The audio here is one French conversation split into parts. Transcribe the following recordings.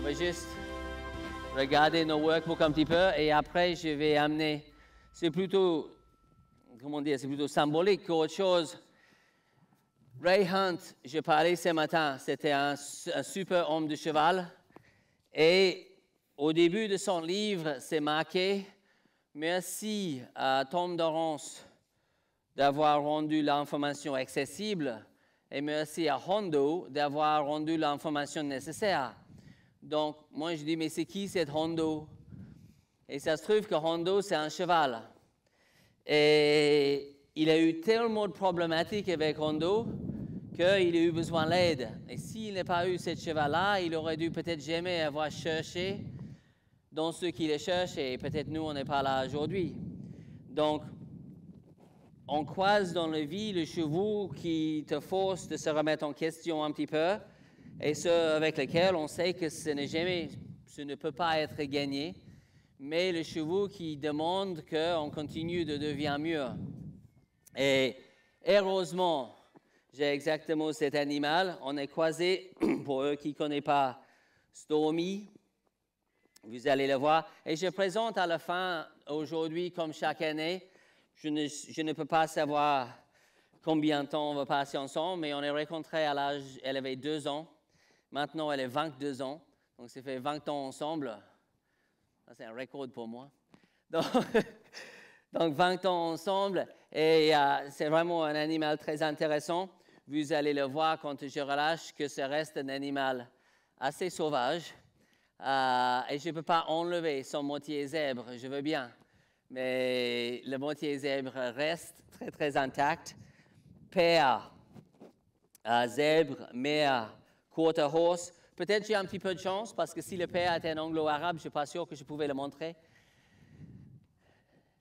va juste regarder nos workbooks un petit peu et après, je vais amener. C'est plutôt, comment dire, c'est plutôt symbolique qu'autre chose. Ray Hunt, je parlais ce matin, c'était un super homme de cheval. Et au début de son livre, c'est marqué « Merci à Tom Dorrance d'avoir rendu l'information accessible et merci à Hondo d'avoir rendu l'information nécessaire. » Donc, moi, je dis « Mais c'est qui cet Hondo ?» Et ça se trouve que Hondo, c'est un cheval. Et il a eu tellement de problématiques avec Hondo qu'il a eu besoin d'aide. Et s'il n'a pas eu ce cheval-là, il aurait dû peut-être jamais avoir cherché dans ce qu'il a cherché. Et peut-être nous, on n'est pas là aujourd'hui. Donc, on croise dans la vie le chevaux qui te force de se remettre en question un petit peu et ceux avec lesquels on sait que ce ne peut pas être gagné, mais le chevaux qui demande qu'on continue de devenir mieux. Et heureusement, j'ai exactement cet animal. On est croisé, pour eux qui ne connaissent pas Stormy, vous allez le voir. Et je présente à la fin, aujourd'hui, comme chaque année, je ne peux pas savoir combien de temps on va passer ensemble, mais on est rencontrés à l'âge, elle avait 2 ans. Maintenant, elle a 22 ans. Donc, ça fait 20 ans ensemble. C'est un record pour moi. Donc 20 ans ensemble. Et c'est vraiment un animal très intéressant. Vous allez le voir quand je relâche que ça reste un animal assez sauvage. Et je ne peux pas enlever son moitié zèbre. Je veux bien. Mais le moitié zèbre reste très, très intact. Père, zèbre, mère, quarter horse. Peut-être j'ai un petit peu de chance parce que si le père était un anglo-arabe, je ne suis pas sûr que je pouvais le montrer.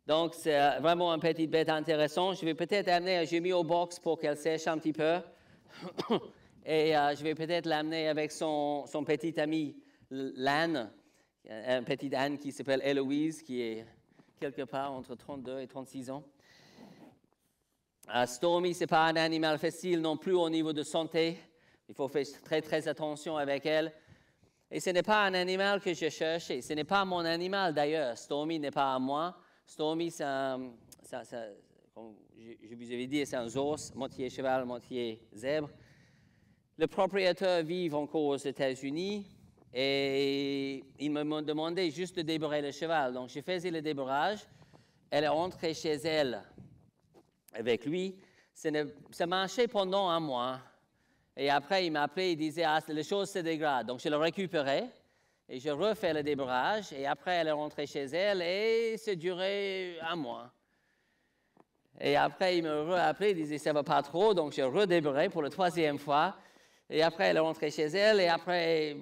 Donc, c'est vraiment une petite bête intéressante. Je vais peut-être amener, j'ai mis au box pour qu'elle sèche un petit peu. Et je vais peut-être l'amener avec son petit ami, l'âne, un petit âne qui s'appelle Héloïse, qui est quelque part entre 32 et 36 ans. Stormy, ce n'est pas un animal facile non plus au niveau de santé. Il faut faire très, très attention avec elle. Et ce n'est pas un animal que je cherchais. Ce n'est pas mon animal d'ailleurs. Stormy n'est pas à moi. Stormy, comme je vous avais dit, c'est un ours, moitié cheval, moitié zèbre. Le propriétaire vit encore aux États-Unis et il me demandait juste de débarrer le cheval. Donc, je faisais le débarrage. Elle est rentrée chez elle avec lui. Ça marchait pendant un mois. Et après, il m'appelait, il disait, les choses se dégradent. Donc, je le récupérais et je refais le débarrage. Et après, elle est rentrée chez elle et ça durait un mois. Et après, il me rappelait, il disait, ça ne va pas trop. Donc, je redébarrais pour la 3e fois. Et après, elle est rentrée chez elle et après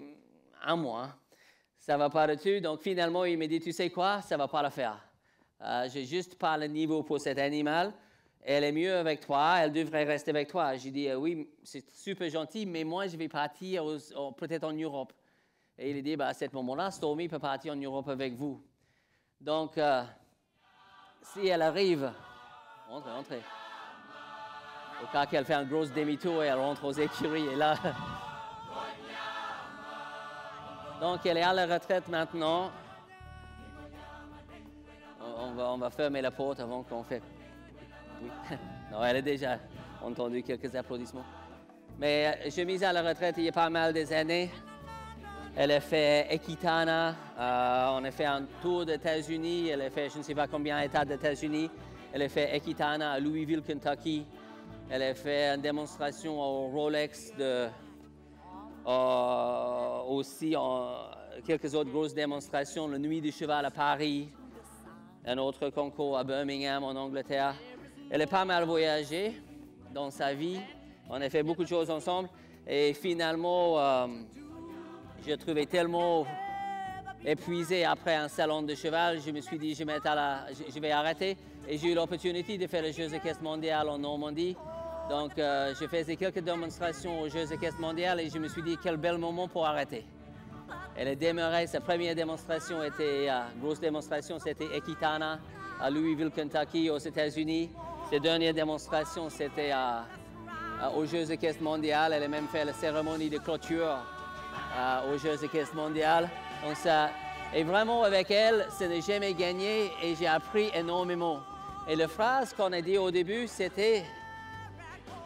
un mois. Ça ne va pas du tout. Donc, finalement, il me dit, tu sais quoi, ça ne va pas le faire. Je n'ai juste pas le niveau pour cet animal. Elle est mieux avec toi, elle devrait rester avec toi. J'ai dit, oui, c'est super gentil, mais moi, je vais partir peut-être en Europe. Et il a dit, à ce moment-là, Stormy peut partir en Europe avec vous. Donc, si elle arrive, entrez. Au cas qu'elle fait un gros demi-tour et elle rentre aux écuries, et là... Donc, elle est à la retraite maintenant. On va fermer la porte avant qu'on fait... Oui. Non, elle a déjà entendu quelques applaudissements. Mais je mise à la retraite il y a pas mal des années. Elle a fait Equitana. On a fait un tour des États-Unis. Elle a fait je ne sais pas combien d'États des États-Unis. Elle a fait Equitana à Louisville, Kentucky. Elle a fait une démonstration au Rolex aussi quelques autres grosses démonstrations. La Nuit du Cheval à Paris. Un autre concours à Birmingham en Angleterre. Elle a pas mal voyagé dans sa vie. On a fait beaucoup de choses ensemble. Et finalement, je trouvais tellement épuisé après un salon de cheval. Je me suis dit, je vais arrêter. Et j'ai eu l'opportunité de faire les Jeux équestres mondiaux en Normandie. Donc, je faisais quelques démonstrations aux Jeux équestres mondiaux et je me suis dit, quel bel moment pour arrêter. Elle a démarré, sa première démonstration était, grosse démonstration, c'était Equitana à Louisville, Kentucky, aux États-Unis. Sa dernière démonstration, c'était aux Jeux équestres mondiaux. Elle a même fait la cérémonie de clôture aux Jeux de caisse mondiales. Donc ça, et vraiment avec elle, ce n'est jamais gagné et j'ai appris énormément. Et la phrase qu'on a dit au début, c'était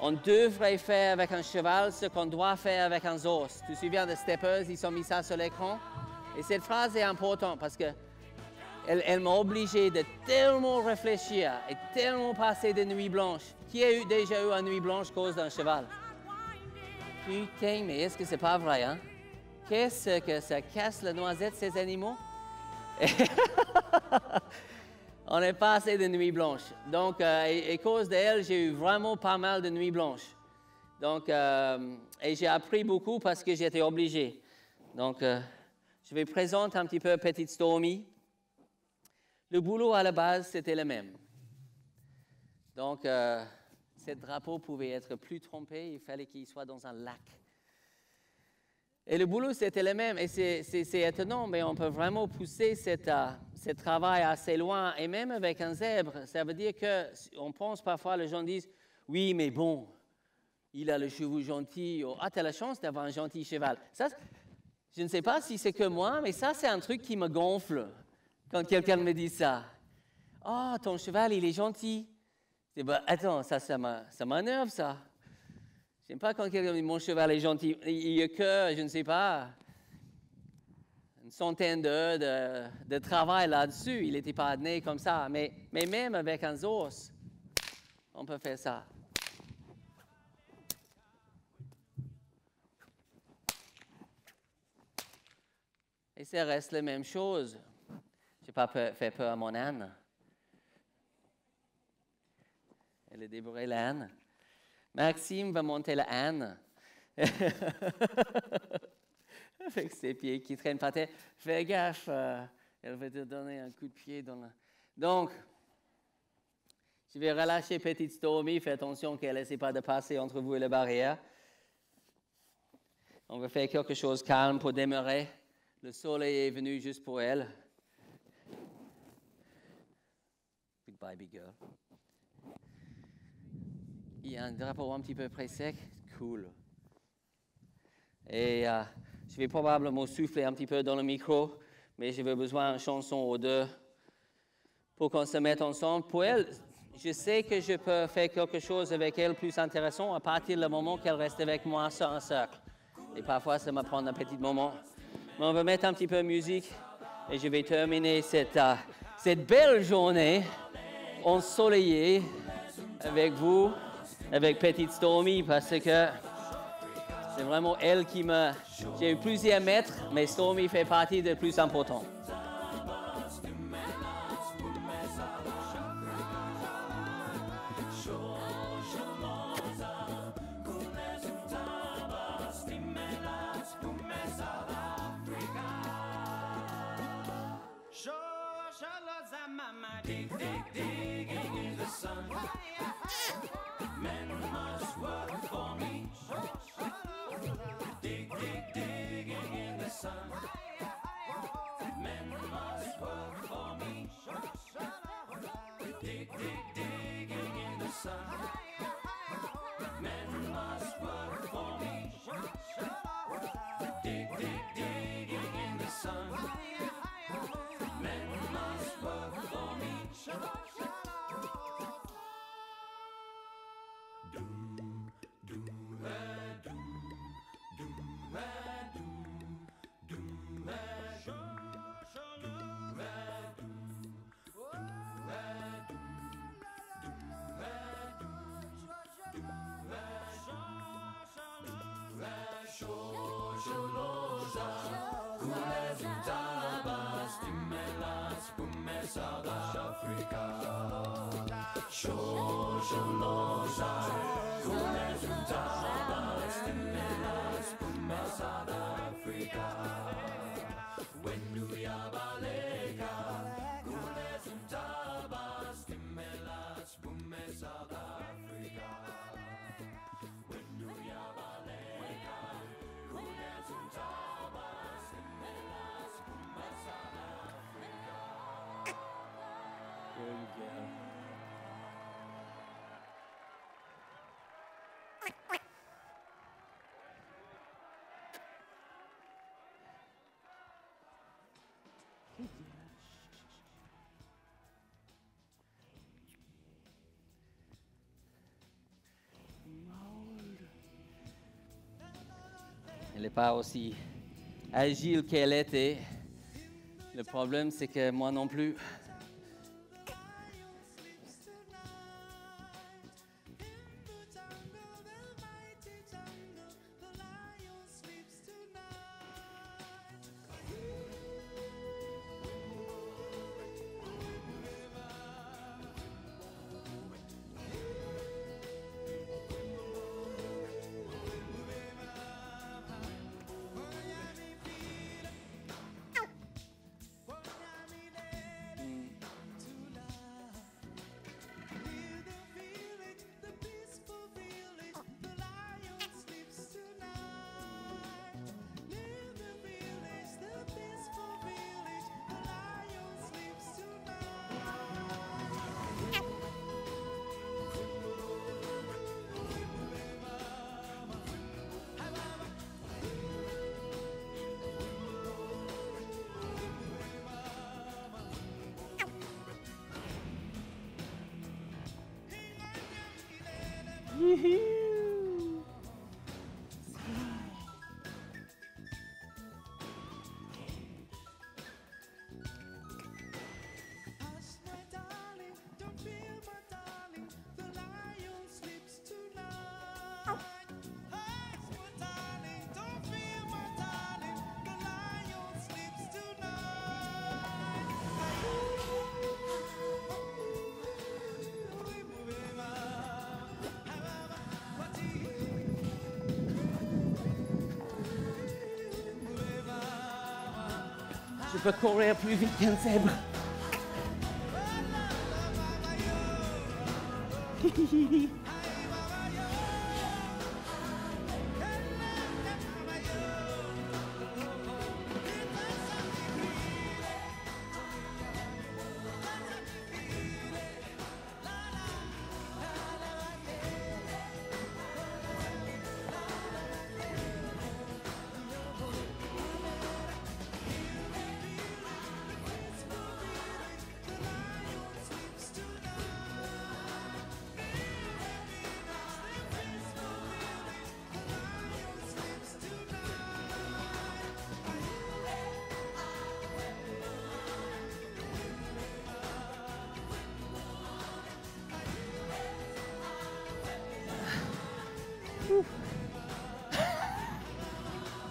on devrait faire avec un cheval ce qu'on doit faire avec un os. Tu te souviens de Steppers, ils ont mis ça sur l'écran. Et cette phrase est importante parce que elle m'a obligé de tellement réfléchir et tellement passer des nuits blanches. Qui a déjà eu une nuit blanche à cause d'un cheval? Putain, mais est-ce que c'est pas vrai, hein? Qu'est-ce que ça casse la noisette, ces animaux? On est passé de nuits blanches. Donc, à cause d'elle, j'ai eu vraiment pas mal de nuits blanches. Donc, et j'ai appris beaucoup parce que j'étais obligé. Donc, je vais présenter un petit peu Petite Stormy. Le boulot à la base, c'était le même. Donc, ce drapeau pouvait être plus trompé, il fallait qu'il soit dans un lac. Et le boulot, c'était le même. Et c'est étonnant, mais on peut vraiment pousser ce travail assez loin. Et même avec un zèbre, ça veut dire qu'on pense parfois, les gens disent, oui, mais bon, il a le cheveu gentil. Oh, ah, tu as la chance d'avoir un gentil cheval. Ça, je ne sais pas si c'est que moi, mais ça, c'est un truc qui me gonfle quand quelqu'un me dit ça. Oh, ton cheval, il est gentil. Je dis, bah, attends, ça m'énerve, ça. Je n'aime pas quand quelqu'un dit mon cheval est gentil. Il n'y a que, je ne sais pas, une centaine d'heures de travail là-dessus. Il n'était pas né comme ça. Mais même avec un os, on peut faire ça. Et ça reste la même chose. Je n'ai pas fait peur à mon âne. Elle a dévoré l'âne. Maxime va monter l'âne. Avec ses pieds qui traînent par terre. Fais gaffe, elle va te donner un coup de pied dans la... Donc, je vais relâcher Petite Stormy. Fais attention qu'elle n'essaie pas de passer entre vous et la barrière. On va faire quelque chose de calme pour démarrer. Le soleil est venu juste pour elle. Goodbye, big girl. Il y a un drapeau un petit peu près sec. Cool. Et je vais probablement souffler un petit peu dans le micro, mais j'ai besoin d'une chanson ou deux pour qu'on se mette ensemble. Pour elle, je sais que je peux faire quelque chose avec elle plus intéressant à partir du moment qu'elle reste avec moi sur un cercle. Et parfois, ça me prend un petit moment. Mais on va mettre un petit peu de musique et je vais terminer cette belle journée ensoleillée avec vous, avec Petite Stormy, parce que c'est vraiment elle qui me... J'ai eu plusieurs maîtres, mais Stormy fait partie des plus importants. Elle n'est pas aussi agile qu'elle était. Le problème, c'est que moi non plus. Je peux courir plus vite qu'un zèbre.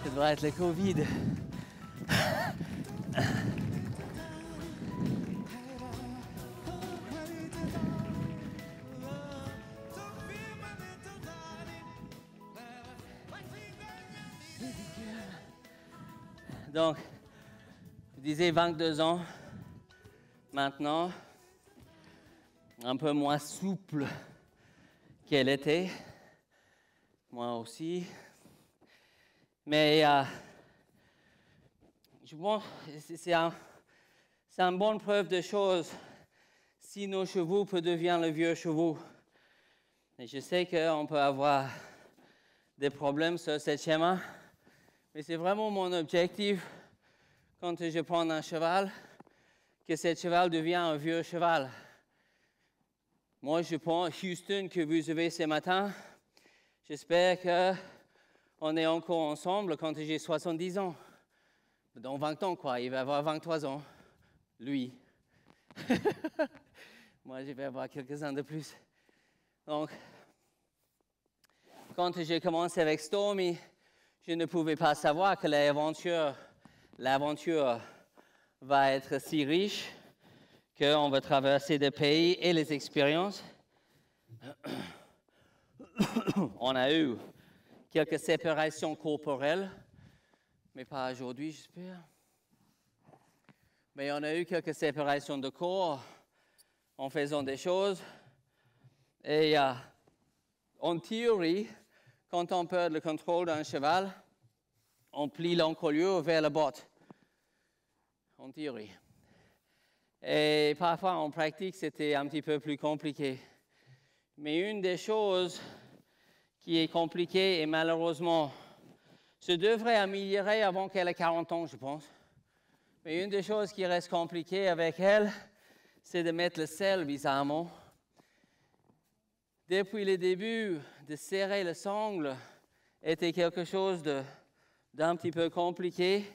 Ça devrait être le Covid. Donc, je disais 22 ans, maintenant, un peu moins souple qu'elle était, moi aussi. Mais je pense que c'est une bonne preuve de choses si nos chevaux peuvent devenir le vieux chevaux. Et je sais qu'on peut avoir des problèmes sur ce schéma, mais c'est vraiment mon objectif quand je prends un cheval, que ce cheval devienne un vieux cheval. Moi, je prends Houston que vous avez ce matin. J'espère qu'on est encore ensemble quand j'ai 70 ans. Dans 20 ans, quoi. Il va avoir 23 ans. Lui. Moi, je vais avoir quelques-uns de plus. Donc, quand j'ai commencé avec Stormy, je ne pouvais pas savoir que l'aventure va être si riche qu'on va traverser des pays et les expériences. On a eu quelques séparations corporelles, mais pas aujourd'hui, j'espère. Mais on a eu quelques séparations de corps en faisant des choses. Et en théorie, quand on perd le contrôle d'un cheval, on plie l'encolure vers la botte. En théorie. Et parfois, en pratique, c'était un petit peu plus compliqué. Mais une des choses qui est compliquée et malheureusement se devrait améliorer avant qu'elle ait 40 ans, je pense. Mais une des choses qui reste compliquée avec elle, c'est de mettre le sel, bizarrement. Depuis le début, de serrer le sangle était quelque chose de d'un petit peu compliqué.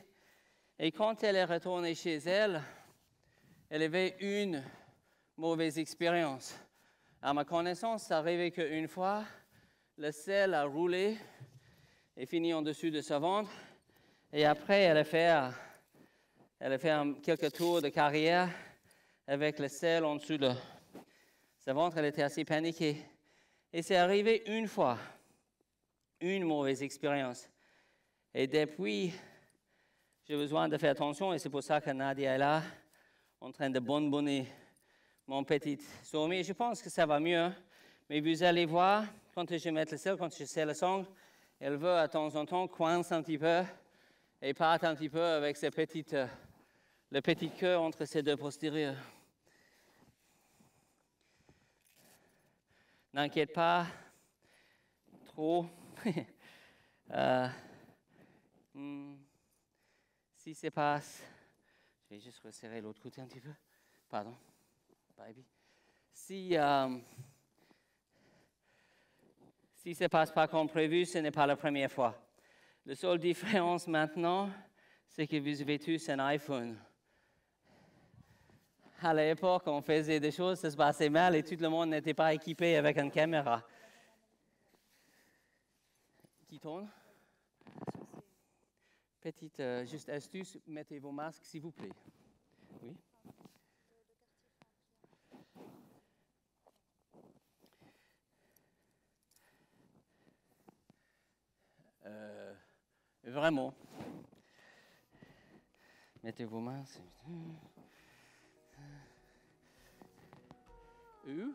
Et quand elle est retournée chez elle, elle avait une mauvaise expérience. À ma connaissance, ça arrivait qu'une fois, le sel a roulé et fini en dessous de sa ventre. Et après, elle a fait quelques tours de carrière avec le sel en dessous de sa ventre. Elle était assez paniquée. Et c'est arrivé une fois, une mauvaise expérience. Et depuis, j'ai besoin de faire attention et c'est pour ça que Nadia est là, en train de bonbonner mon petit Stormy. Je pense que ça va mieux, mais vous allez voir, quand je mets le sel, quand je serre le sang, elle veut de temps en temps coincer un petit peu et part un petit peu avec le petit queue entre ses deux postérieurs. N'inquiète pas trop. Si ça passe, je vais juste resserrer l'autre côté un petit peu. Pardon, baby. Si ça ne passe pas comme prévu, ce n'est pas la première fois. La seule différence maintenant, c'est que vous avez tous un iPhone. À l'époque, on faisait des choses, ça se passait mal et tout le monde n'était pas équipé avec une caméra. Qui tourne? Petite juste astuce, mettez vos masques s'il vous plaît. Oui. Vraiment. Mettez vos masques. Où?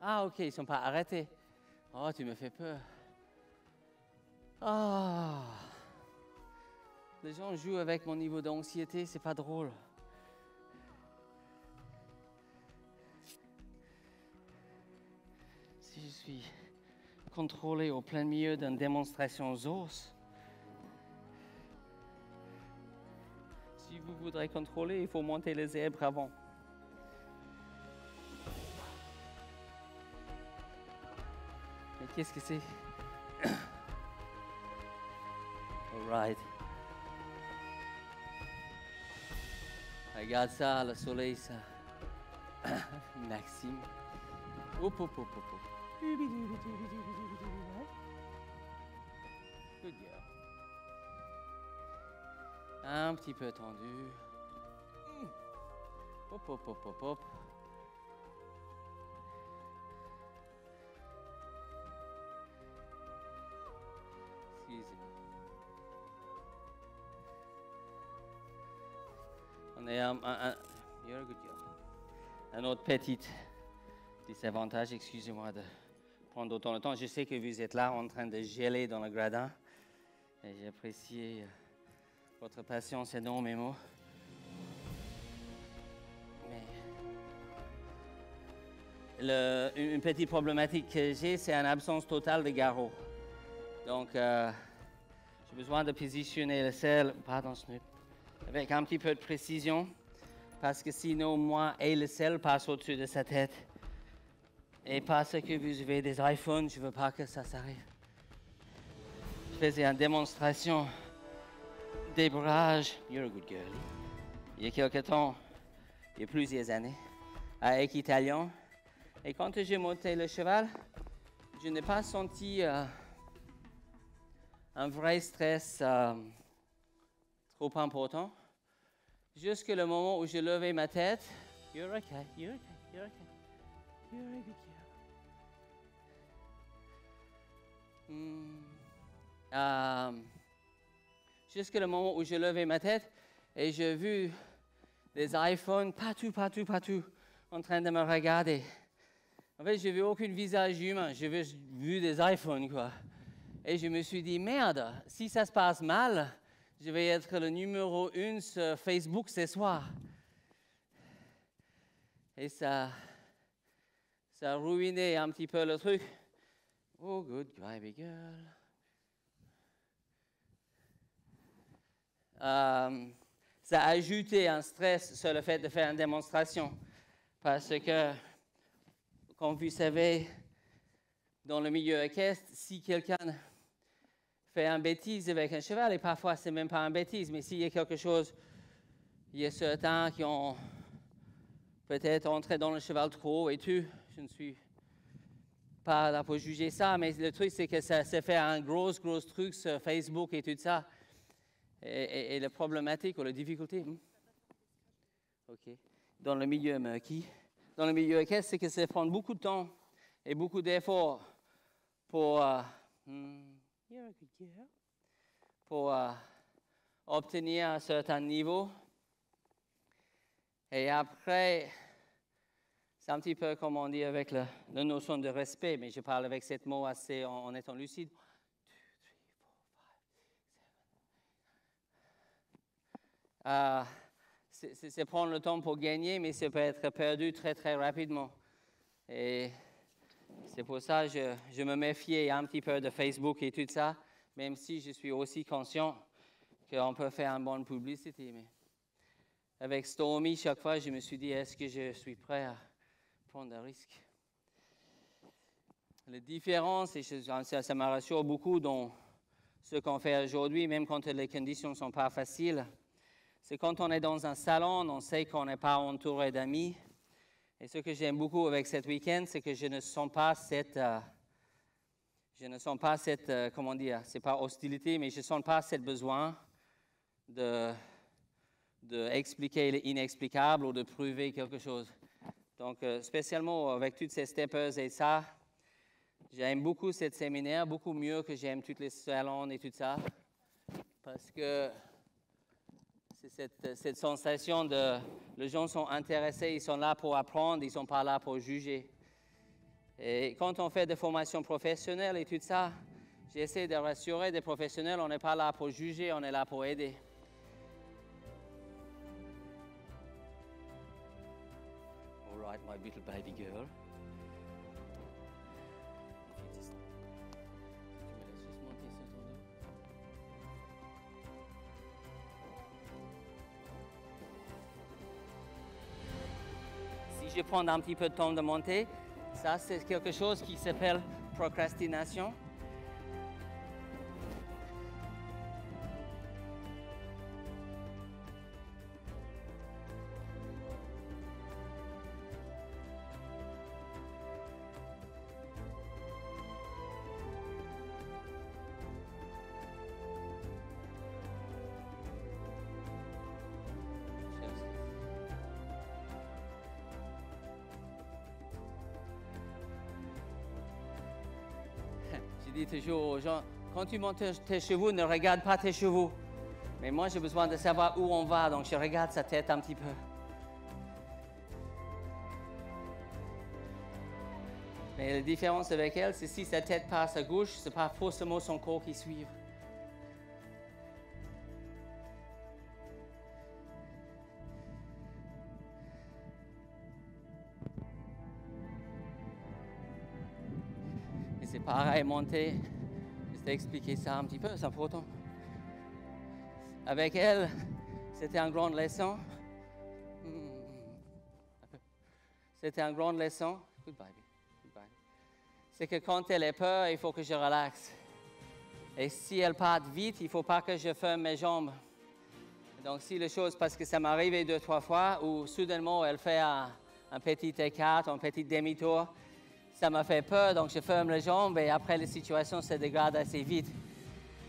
Ah, ok, ils ne sont pas arrêtés. Oh, tu me fais peur. Ah. Les gens jouent avec mon niveau d'anxiété, c'est pas drôle. Si je suis contrôlé au plein milieu d'une démonstration ZOS, si vous voudrez contrôler, il faut monter les zèbres avant. Mais qu'est-ce que c'est? All right. Regarde ça, le soleil, ça. Maxime. Hop, hop, hop, hop, hop. Good girl. Un petit peu tendu. Hop, hop, hop, hop, hop. Excusez-moi. On est you're a good girl. Un autre petit désavantage, excusez-moi de prendre autant de temps. Je sais que vous êtes là en train de geler dans le gradin. Et j'apprécie votre patience énormément. Mais une petite problématique que j'ai, c'est une absence totale de garrot. Donc, j'ai besoin de positionner le sel, pardon Snoop, avec un petit peu de précision, parce que sinon, moi et le sel passent au-dessus de sa tête. Et parce que vous avez des iPhones, je ne veux pas que ça s'arrive. Je faisais une démonstration d'ébrage, you're a good girl, il y a quelque temps, il y a plusieurs années, à Équitalien. Et quand j'ai monté le cheval, je n'ai pas senti un vrai stress trop important. Jusqu'au moment où j'ai levé ma tête, you're okay, you're okay, you're okay, you're a good girl. Jusqu'au moment où j'ai levé ma tête et j'ai vu des iPhones partout, en train de me regarder. En fait, je n'ai vu aucun visage humain, j'ai vu des iPhones, quoi. Et je me suis dit, merde, si ça se passe mal, je vais être le numéro 1 sur Facebook ce soir. Et ça a ruiné un petit peu le truc. Oh, good baby girl. Ça a ajouté un stress sur le fait de faire une démonstration. Parce que, comme vous savez, dans le milieu équestre, si quelqu'un fait une bêtise avec un cheval, et parfois c'est même pas une bêtise, mais s'il y a quelque chose, il y a certains qui ont peut-être entré dans le cheval trop et tout, je ne suis pas là pour juger ça, mais le truc c'est que ça s'est fait un gros truc sur Facebook et tout ça, et la problématique ou la difficulté, ok, dans le milieu murky, dans le milieu équestre, c'est que ça prend beaucoup de temps et beaucoup d'efforts pour obtenir un certain niveau. Et après, c'est un petit peu comme on dit avec la notion de respect, mais je parle avec ce mot assez en étant lucide. 2, 3, 4, 5, 7. C'est prendre le temps pour gagner, mais ça peut être perdu très rapidement. Et c'est pour ça que je me méfie un petit peu de Facebook et tout ça, même si je suis aussi conscient qu'on peut faire une bonne publicité. Mais avec Stormy, chaque fois, je me suis dit, est-ce que je suis prêt à prendre un risque? La différence, et ça me rassure beaucoup dans ce qu'on fait aujourd'hui, même quand les conditions ne sont pas faciles, c'est quand on est dans un salon, on sait qu'on n'est pas entouré d'amis. Et ce que j'aime beaucoup avec cet week-end, c'est que je ne sens pas cette comment dire, c'est pas hostilité, mais je ne sens pas ce besoin d'expliquer l'inexplicable ou de prouver quelque chose. Donc, spécialement avec toutes ces steppers et ça, j'aime beaucoup ce séminaire, beaucoup mieux que j'aime tous les salons et tout ça, parce que c'est cette sensation de les gens sont intéressés, ils sont là pour apprendre, ils ne sont pas là pour juger. Et quand on fait des formations professionnelles et tout ça, j'essaie de rassurer des professionnels, on n'est pas là pour juger, on est là pour aider. All right, my little baby girl. Si je prends un petit peu de temps de monter, ça c'est quelque chose qui s'appelle procrastination. Je dis toujours aux gens, quand tu montes tes chevaux, ne regarde pas tes chevaux. Mais moi, j'ai besoin de savoir où on va, donc je regarde sa tête un petit peu. Mais la différence avec elle, c'est si sa tête passe à gauche, ce n'est pas forcément son corps qui suit. Et c'est pareil, monter. Je t'ai expliqué ça un petit peu, c'est important. Avec elle, c'était une grande leçon. C'était une grande leçon. Goodbye. C'est que quand elle est peur, il faut que je relaxe. Et si elle part vite, il ne faut pas que je ferme mes jambes. Donc si les choses, parce que ça m'est arrivé 2-3 fois, où soudainement elle fait un petit écart, un petit demi-tour, ça m'a fait peur, donc je ferme les jambes et après la situation se dégrade assez vite.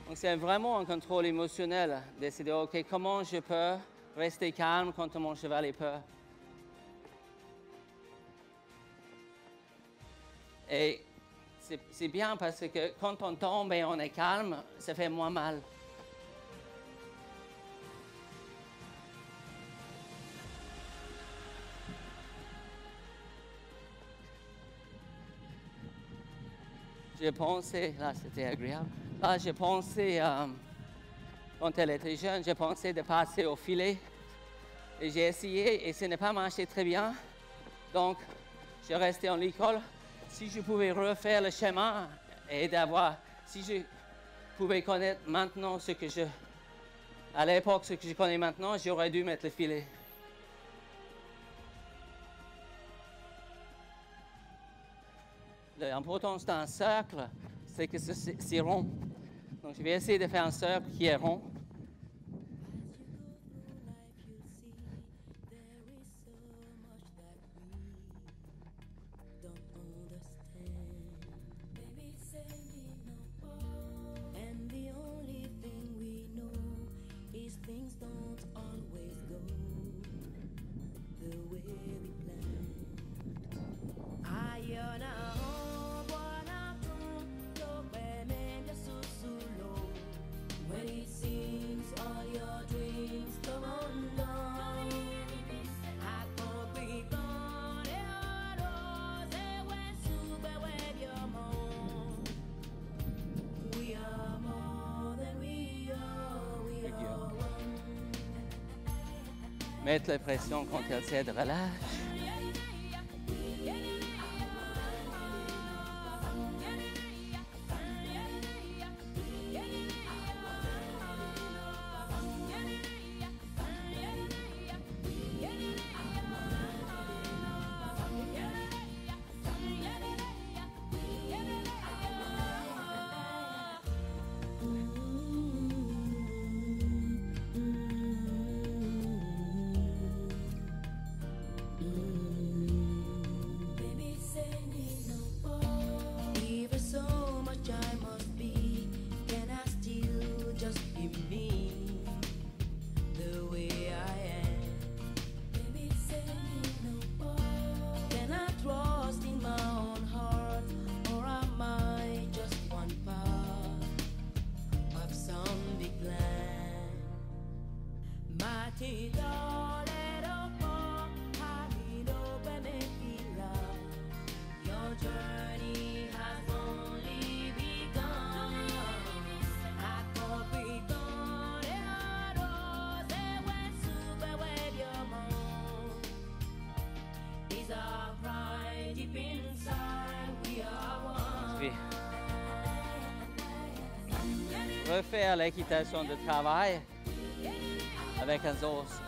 Donc c'est vraiment un contrôle émotionnel, décider, OK, comment je peux rester calme quand mon cheval est peur. Et c'est bien parce que quand on tombe et on est calme, ça fait moins mal. J'ai pensé, là c'était agréable, là j'ai pensé, quand elle était jeune, j'ai pensé de passer au filet. Et j'ai essayé et ce n'est pas marché très bien. Donc, j'ai resté en l'école. Si je pouvais refaire le schéma et si je pouvais connaître maintenant à l'époque, ce que je connais maintenant, j'aurais dû mettre le filet. L'importance d'un cercle, c'est que c'est rond. Donc, je vais essayer de faire un cercle qui est rond. Mettre la pression quand elle cède, relâche. Refaire l'équitation de travail avec un os.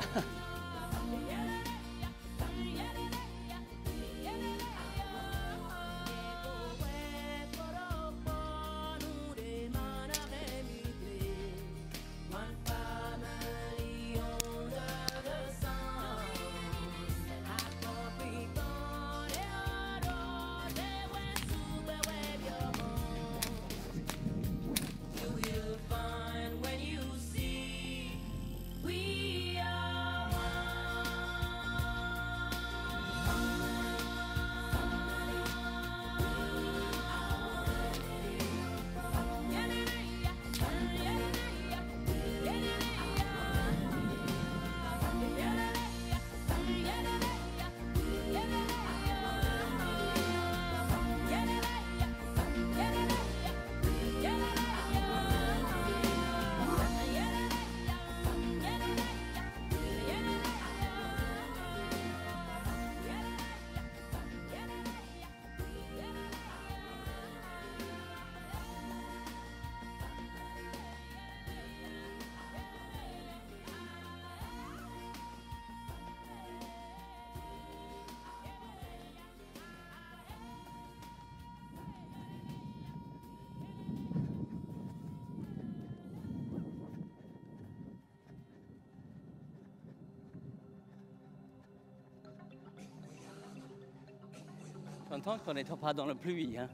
Content qu'on n'était pas dans la pluie, hein.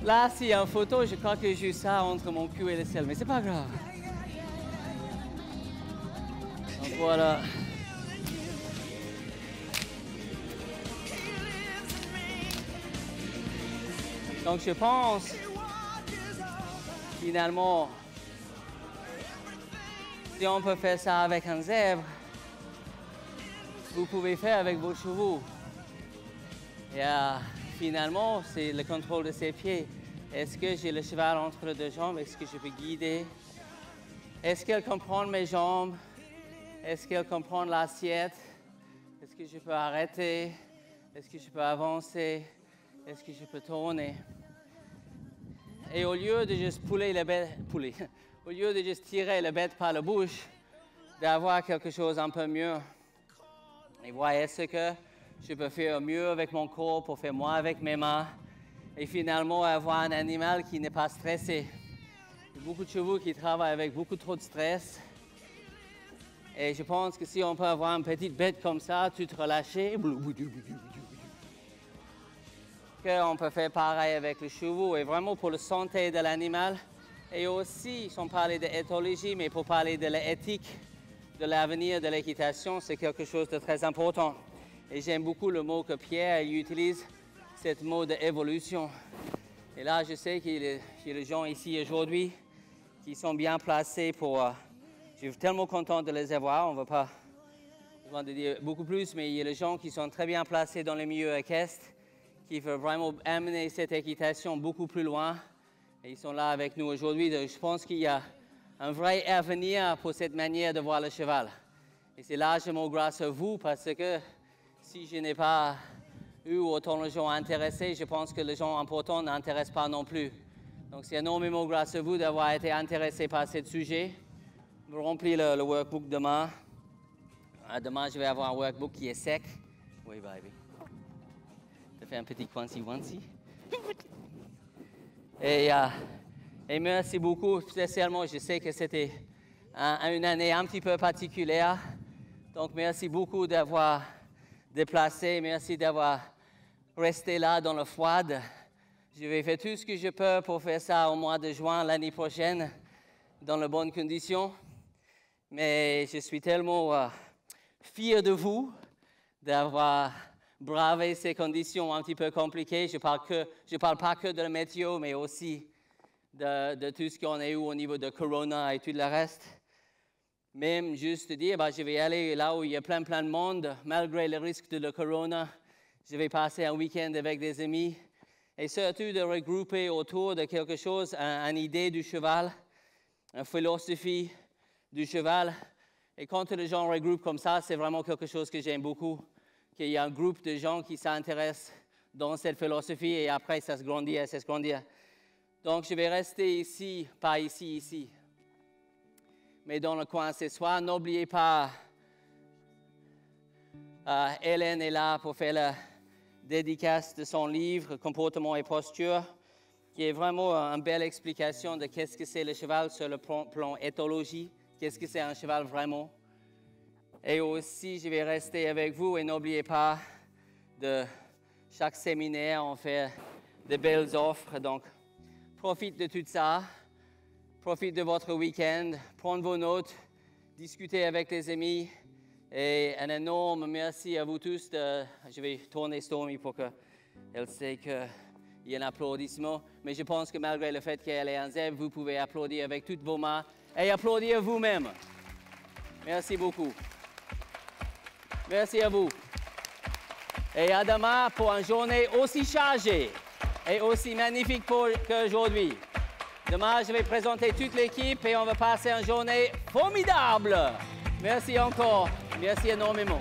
Là, s'il y a une photo, je crois que j'ai eu ça entre mon cul et le ciel, mais c'est pas grave. Donc voilà. Donc je pense, finalement, si on peut faire ça avec un zèbre, vous pouvez faire avec vos chevaux. Et finalement, c'est le contrôle de ses pieds. Est-ce que j'ai le cheval entre les deux jambes? Est-ce que je peux guider? Est-ce qu'elle comprend mes jambes? Est-ce qu'elle comprend l'assiette? Est-ce que je peux arrêter? Est-ce que je peux avancer? Est-ce que je peux tourner? Et au lieu de juste au lieu de juste tirer la bête par la bouche, d'avoir quelque chose un peu mieux. Et voir est-ce que je peux faire mieux avec mon corps pour faire moins avec mes mains. Et finalement avoir un animal qui n'est pas stressé. Il y a beaucoup de chevaux qui travaillent avec beaucoup trop de stress. Et je pense que si on peut avoir une petite bête comme ça, tout relâché, qu'on peut faire pareil avec les chevaux. Et vraiment pour la santé de l'animal. Et aussi, sans parler d'éthologie, mais pour parler de l'éthique, de l'avenir de l'équitation, c'est quelque chose de très important. Et j'aime beaucoup le mot que Pierre utilise, ce mot d'évolution. Et là, je sais qu'il y a des gens ici aujourd'hui qui sont bien placés pour... je suis tellement content de les avoir. On ne va pas besoin de dire beaucoup plus, mais il y a des gens qui sont très bien placés dans le milieu équestre, qui veulent vraiment amener cette équitation beaucoup plus loin. Et ils sont là avec nous aujourd'hui. Je pense qu'il y a un vrai avenir pour cette manière de voir le cheval. Et c'est largement grâce à vous, parce que si je n'ai pas eu autant de gens intéressés, je pense que les gens importants n'intéressent pas non plus. Donc c'est énormément grâce à vous d'avoir été intéressés par ce sujet. Je vais remplir le workbook demain. Demain, je vais avoir un workbook qui est sec. Oui, baby. Tu fais un petit quancy-wancy. Et merci beaucoup, spécialement, je sais que c'était une année un petit peu particulière. Donc, merci beaucoup d'avoir déplacé, merci d'avoir resté là dans le froid. Je vais faire tout ce que je peux pour faire ça au mois de juin l'année prochaine, dans de bonnes conditions. Mais je suis tellement fier de vous d'avoir bravé ces conditions un petit peu compliquées. Je parle pas que de la météo, mais aussi de tout ce qu'on a eu au niveau de Corona et tout le reste. Même juste dire, je vais aller là où il y a plein de monde, malgré le risque de la Corona. Je vais passer un week-end avec des amis et surtout de regrouper autour de quelque chose, une idée du cheval, une philosophie du cheval. Et quand les gens regroupent comme ça, c'est vraiment quelque chose que j'aime beaucoup. Qu'il y a un groupe de gens qui s'intéressent dans cette philosophie et après ça se grandit et ça se grandit. Donc je vais rester ici, pas ici, mais dans le coin ce soir. N'oubliez pas, Hélène est là pour faire la dédicace de son livre, Comportement et posture, qui est vraiment une belle explication de qu'est-ce que c'est le cheval sur le plan éthologie, qu'est-ce que c'est un cheval vraiment. Et aussi, je vais rester avec vous et n'oubliez pas, de chaque séminaire, on fait de belles offres. Donc, profite de tout ça. Profite de votre week-end. Prenez vos notes. Discutez avec les amis. Et un énorme merci à vous tous. Je vais tourner Stormy pour qu'elle sait qu'il y a un applaudissement. Mais je pense que malgré le fait qu'elle est un zèbre, vous pouvez applaudir avec toutes vos mains et applaudir vous-même. Merci beaucoup. Merci à vous. Et à demain pour une journée aussi chargée et aussi magnifique qu'aujourd'hui. Demain, je vais présenter toute l'équipe et on va passer une journée formidable. Merci encore. Merci énormément.